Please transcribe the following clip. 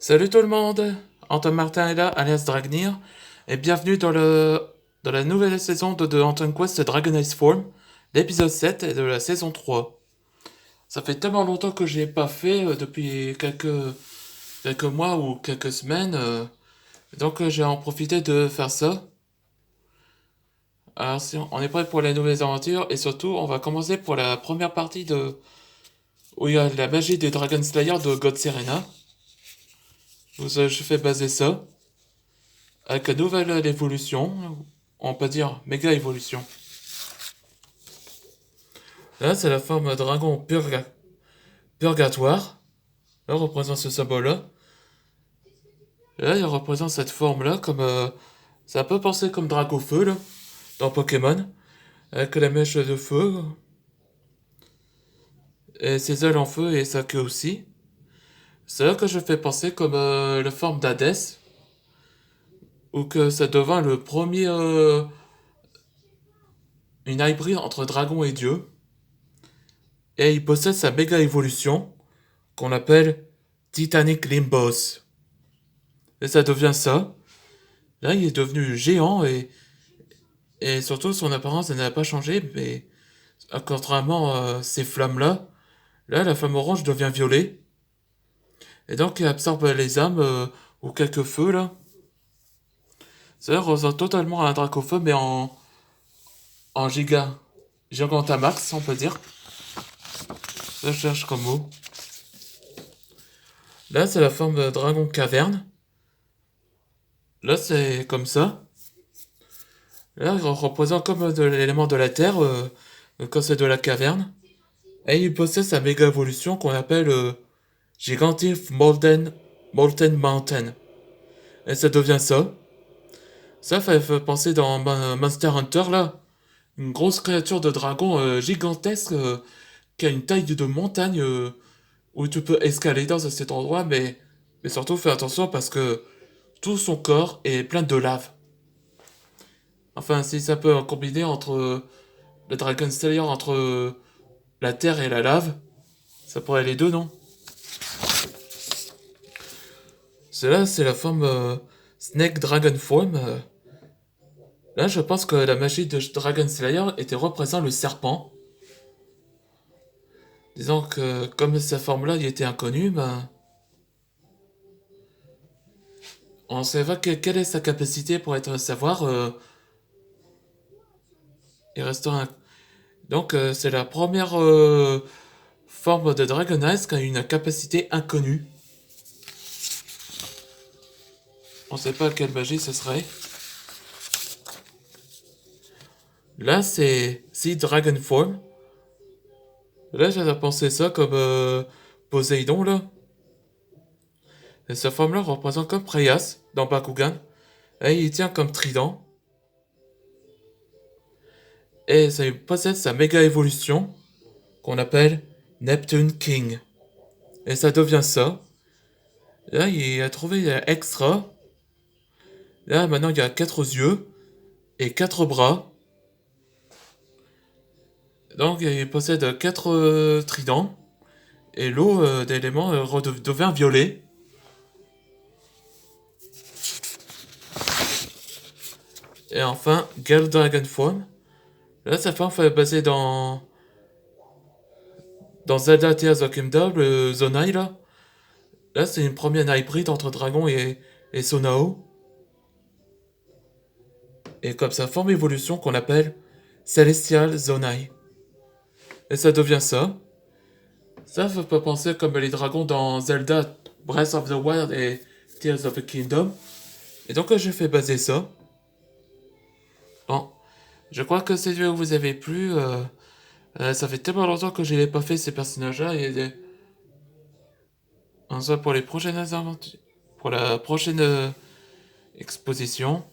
Salut tout le monde, Anton Martin est là, alias Dragnir, et bienvenue dans la nouvelle saison de Anton Quest Dragon Ice Form, l'épisode 7 et de la saison 3. Ça fait tellement longtemps que je l'ai pas fait, depuis quelques mois ou quelques semaines, donc j'ai en profité de faire ça. Alors si on est prêt pour les nouvelles aventures, et surtout on va commencer pour la première partie où il y a la magie des Dragon Slayer de God Serena. Je fais baser ça. Avec une nouvelle évolution, on peut dire méga évolution. Là, c'est la forme dragon purgatoire. Là, représente ce symbole-là. Là, il représente cette forme-là comme. Ça peut penser comme dragon feu, là, dans Pokémon. Avec la mèche de feu. Et ses ailes en feu et sa queue aussi. C'est là que je fais penser comme la forme d'Hadès. Ou que ça devint le premier. Une hybride entre dragon et dieu. Et il possède sa méga évolution qu'on appelle Titanic Limbos. Et ça devient ça. Là, il est devenu géant et surtout son apparence n'a pas changé, mais contrairement à ces flammes-là, là, la flamme orange devient violet. Et donc, il absorbe les âmes ou quelques feux, là. Ça ressemble totalement à un Dracofeu, mais en Gigantamax, on peut dire. Ça, je cherche comme mot. Là, c'est la forme de dragon caverne. Là, c'est comme ça. Là, il représente comme de l'élément de la terre, quand c'est de la caverne. Et il possède sa méga évolution qu'on appelle Gigantic Molten Mountain. Et ça devient ça. Ça fait penser dans Monster Hunter, là. Une grosse créature de dragon gigantesque qui a une taille de montagne où tu peux escalader dans cet endroit, mais surtout fais attention parce que tout son corps est plein de lave. Enfin, si ça peut combiner entre le Dragon Slayer, entre la terre et la lave, ça pourrait les deux, non? Cela, c'est la forme Snake Dragon Form. Là, je pense que la magie de Dragon Slayer était représentant le serpent. Disons que comme sa forme-là il était inconnue, ben, on ne sait pas quelle est sa capacité pour être savoir. Il reste un... Donc, c'est la première forme de Dragonite qui a une capacité inconnue. On ne sait pas quelle magie ce serait. Là, c'est Sea Dragon Form. Là, j'avais pensé ça comme Poséidon, là. Et cette forme-là représente comme Preyas dans Bakugan. Et il tient comme trident. Et ça possède sa méga évolution qu'on appelle Neptune King. Et ça devient ça. Là, il a trouvé extra. Là, maintenant, il y a 4 yeux et 4 bras. Donc, il possède 4 tridents. Et l'eau d'éléments devient violet. Et enfin, Gale Dragon Form. Là, sa forme est basée dans Zelda Tears of Kingdom, le Zonai, là. Là, c'est une première hybride entre dragon et Sonao. Et comme sa forme évolution qu'on appelle Celestial Zonai. Et ça devient ça. Ça fait pas penser comme les dragons dans Zelda Breath of the Wild et Tears of the Kingdom. Et donc j'ai fait baser ça. Bon, je crois que cette vidéo vous avez plu. Ça fait tellement longtemps que je n'ai pas fait ces personnages-là. Et on se voit pour les prochaines aventures. Pour la prochaine exposition.